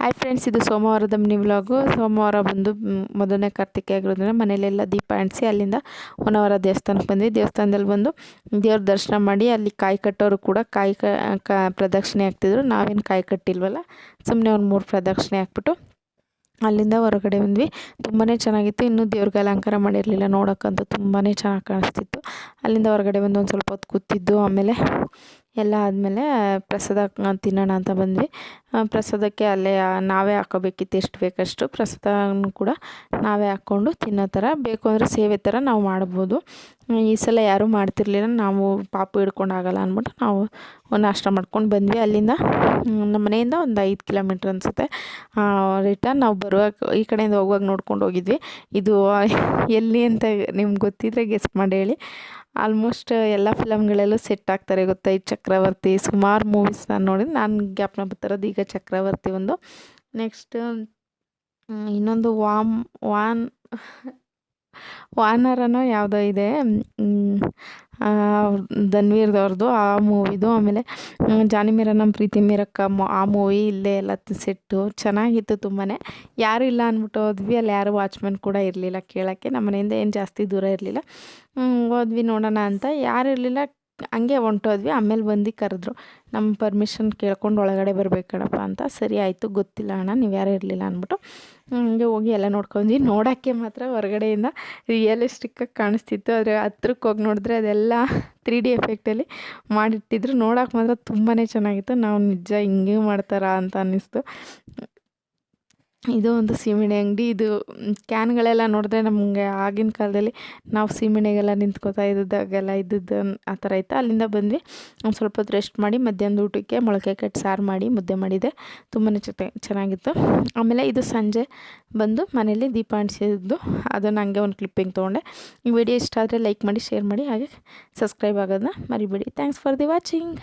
Hi friends, ಇದು ಸೋಮವಾರದ mini vlog. ಸೋಮವಾರ ಬಂದು ಮೊದಲನೇ ಕಾರ್ತಿಕೆ ಆಗಿರೋದ್ರಿಂದ ಮನೆಯಲ್ಲೆಲ್ಲ ದೀಪ ಅಂಟಿಸಿ ಅಲ್ಲಿಂದ ಹೊನ್ನಾವರ ದೇವಸ್ಥಾನಕ್ಕೆ ಬಂದ್ವಿ. ದೇವಸ್ಥಾನದಲ್ಲಿ ಬಂದು ದೇವ್ರ ದರ್ಶನ ಮಾಡಿ ಅಲ್ಲಿ ಕಾಯಿ ಕಟ್ಟೋರು ಕೂಡ ಕಾಯಿ ಪ್ರದಕ್ಷಿಣೆ ಹಾಕ್ತಿದ್ರು. ನಾವೇನು ಕಾಯಿ ಕಟ್ಟಿಲ್ವಲ್ಲ, ಸುಮ್ಮನೆ ಒಂದು 3 ಪ್ರದಕ್ಷಿಣೆ ಹಾಕ್ಬಿಟ್ಟು ಅಲ್ಲಿಂದ ಹೊರಗಡೆ ಬಂದ್ವಿ. ತುಂಬಾ ಚೆನ್ನಾಗಿತ್ತು. ಇನ್ನೂ ದೇವ್ರಿಗೆ ಅಲಂಕಾರ ಮಾಡಿರಲಿಲ್ಲ, ನೋಡೋಕ್ಕಂತೂ ತುಂಬಾ ಚೆನ್ನಾಗಿ ಕಾಣಿಸ್ತಿತ್ತು. ಅಲ್ಲಿಂದ ಹೊರಗಡೆ ಬಂದು ಒಂದು ಸ್ವಲ್ಪ ಹೊತ್ತು ಕೂತಿದ್ದು, ಆಮೇಲೆ ಎಲ್ಲ ಆದಮೇಲೆ ಪ್ರಸಾದ ತಿನ್ನೋಣ ಅಂತ ಬಂದ್ವಿ. ಪ್ರಸಾದಕ್ಕೆ ಅಲ್ಲೇ ನಾವೇ ಹಾಕೋಬೇಕಿತ್ತು, ಎಷ್ಟು ಬೇಕಷ್ಟು ಪ್ರಸಾದನೂ ಕೂಡ ನಾವೇ ಹಾಕ್ಕೊಂಡು ತಿನ್ನೋ ಥರ. ಬೇಕು ಅಂದರೆ ಸೇವೆ ಥರ ನಾವು ಮಾಡ್ಬೋದು. ಈ ಸಲ ಯಾರೂ ಮಾಡ್ತಿರ್ಲಿಲ್ಲ, ನಾವು ಪಾಪು ಹಿಡ್ಕೊಂಡು ಆಗಲ್ಲ ಅಂದ್ಬಿಟ್ಟು ನಾವು ಒಂದು ನಾಷ್ಟ ಮಾಡ್ಕೊಂಡು ಬಂದ್ವಿ. ಅಲ್ಲಿಂದ ನಮ್ಮ ಮನೆಯಿಂದ ಒಂದು 5 ಕಿಲೋಮೀಟ್ರ್ ಅನಿಸುತ್ತೆ. ರಿಟರ್ನ್ ನಾವು ಬರುವಾಗ ಈ ಕಡೆಯಿಂದ ಹೋಗುವಾಗ ನೋಡ್ಕೊಂಡು ಹೋಗಿದ್ವಿ. ಇದು ಎಲ್ಲಿ ಅಂತ ನಿಮ್ಗೆ ಗೊತ್ತಿದ್ದರೆ ಗೆಸ್ ಮಾಡಿ ಹೇಳಿ. ಆಲ್ಮೋಸ್ಟ್ ಎಲ್ಲ ಫಿಲಮ್ಗಳಲ್ಲೂ ಸೆಟ್ ಆಗ್ತಾರೆ ಗೊತ್ತಾ, ಈ ಚಕ್ರವರ್ತಿ ಸುಮಾರು ಮೂವೀಸ್ ನಾನು ನೋಡಿದ್ದು. ನಾನು ಜ್ಞಾಪನ ಬರ್ತಿರೋದು ಈಗ ಚಕ್ರವರ್ತಿ ಒಂದು, ನೆಕ್ಸ್ಟ್ ಇನ್ನೊಂದು ವಾನರನೋ ಯಾವುದೋ ಇದೆ, ಧನ್ವೀರ್ದವ್ರದ್ದು ಆ ಮೂವಿದು. ಆಮೇಲೆ ಜಾನಿ ಮೇರಾ ನಾಮ್ ಪ್ರೀತಿ ಮೇರಕ್ಕ ಆ ಮೂವಿ ಇಲ್ಲೇ ಎಲ್ಲ ಸೆಟ್ಟು ಚೆನ್ನಾಗಿತ್ತು ತುಂಬಾ. ಯಾರೂ ಇಲ್ಲ ಅಂದ್ಬಿಟ್ಟು ಹೋದ್ವಿ. ಅಲ್ಲಿ ಯಾರು ವಾಚ್ಮೆನ್ ಕೂಡ ಇರಲಿಲ್ಲ ಕೇಳೋಕ್ಕೆ. ನಮ್ಮ ಮನೆಯಿಂದ ಏನು ಜಾಸ್ತಿ ದೂರ ಇರಲಿಲ್ಲ. ಹೋದ್ವಿ ನೋಡೋಣ ಅಂತ, ಯಾರು ಇರಲಿಲ್ಲ, ಹಂಗೆ ಹೊಂಟೋದ್ವಿ. ಆಮೇಲೆ ಬಂದು ಕರೆದ್ರು, ನಮ್ಮ ಪರ್ಮಿಷನ್ ಕೇಳ್ಕೊಂಡು ಒಳಗಡೆ ಬರ್ಬೇಕು ಕಣಪ್ಪ ಅಂತ. ಸರಿ ಆಯಿತು, ಗೊತ್ತಿಲ್ಲ ಅಣ್ಣ ನೀವು ಯಾರೂ ಇರಲಿಲ್ಲ ಅಂದ್ಬಿಟ್ಟು ಹಂಗೆ ಹೋಗಿ ಎಲ್ಲ ನೋಡ್ಕೊಂಡ್ವಿ. ನೋಡೋಕ್ಕೆ ಮಾತ್ರ ಹೊರಗಡೆಯಿಂದ ರಿಯಲಿಸ್ಟಿಕ್ಕಾಗಿ ಕಾಣಿಸ್ತಿತ್ತು, ಆದರೆ ಹತ್ರಕ್ಕೆ ಹೋಗಿ ನೋಡಿದ್ರೆ ಅದೆಲ್ಲ 3D ಎಫೆಕ್ಟಲ್ಲಿ ಮಾಡಿಟ್ಟಿದ್ರು. ನೋಡೋಕೆ ಮಾತ್ರ ತುಂಬಾ ಚೆನ್ನಾಗಿತ್ತು. ನಾವು ನಿಜ ಹಿಂಗೆ ಮಾಡ್ತಾರಾ ಅಂತ ಅನ್ನಿಸ್ತು. ಇದು ಒಂದು ಸೀಮೆಣ್ಣೆ ಅಂಗಡಿ. ಇದು ಕ್ಯಾನ್ಗಳೆಲ್ಲ ನೋಡಿದ್ರೆ ನಮಗೆ ಆಗಿನ ಕಾಲದಲ್ಲಿ ನಾವು ಸೀಮೆಣ್ಣೆಗೆಲ್ಲ ನಿಂತ್ಕೋತಾ ಇದ್ದಿದ್ದಾಗೆಲ್ಲ ಇದ್ದದ್ದು ಆ ಥರ ಇತ್ತು. ಅಲ್ಲಿಂದ ಬಂದ್ವಿ, ಒಂದು ಸ್ವಲ್ಪ ಹೊತ್ತು ರೆಸ್ಟ್ ಮಾಡಿ ಮಧ್ಯಾಹ್ನದ ಊಟಕ್ಕೆ ಮೊಳಕೆ ಕಟ್ಟು ಸಾರು ಮಾಡಿ ಮುದ್ದೆ ಮಾಡಿದೆ. ತುಂಬಾ ಚೆನ್ನಾಗಿತ್ತು. ಆಮೇಲೆ ಇದು ಸಂಜೆ ಬಂದು ಮನೇಲಿ ದೀಪ ಅಂಟಿಸಿದ್ದು, ಅದನ್ನು ಹಂಗೆ ಒಂದು ಕ್ಲಿಪ್ಪಿಂಗ್ ತೊಗೊಂಡೆ. ಈ ವಿಡಿಯೋ ಇಷ್ಟ ಆದರೆ ಲೈಕ್ ಮಾಡಿ, ಶೇರ್ ಮಾಡಿ, ಹಾಗೆ ಸಬ್ಸ್ಕ್ರೈಬ್ ಆಗೋದನ್ನ ಮರಿಬೇಡಿ. Thanks for the watching.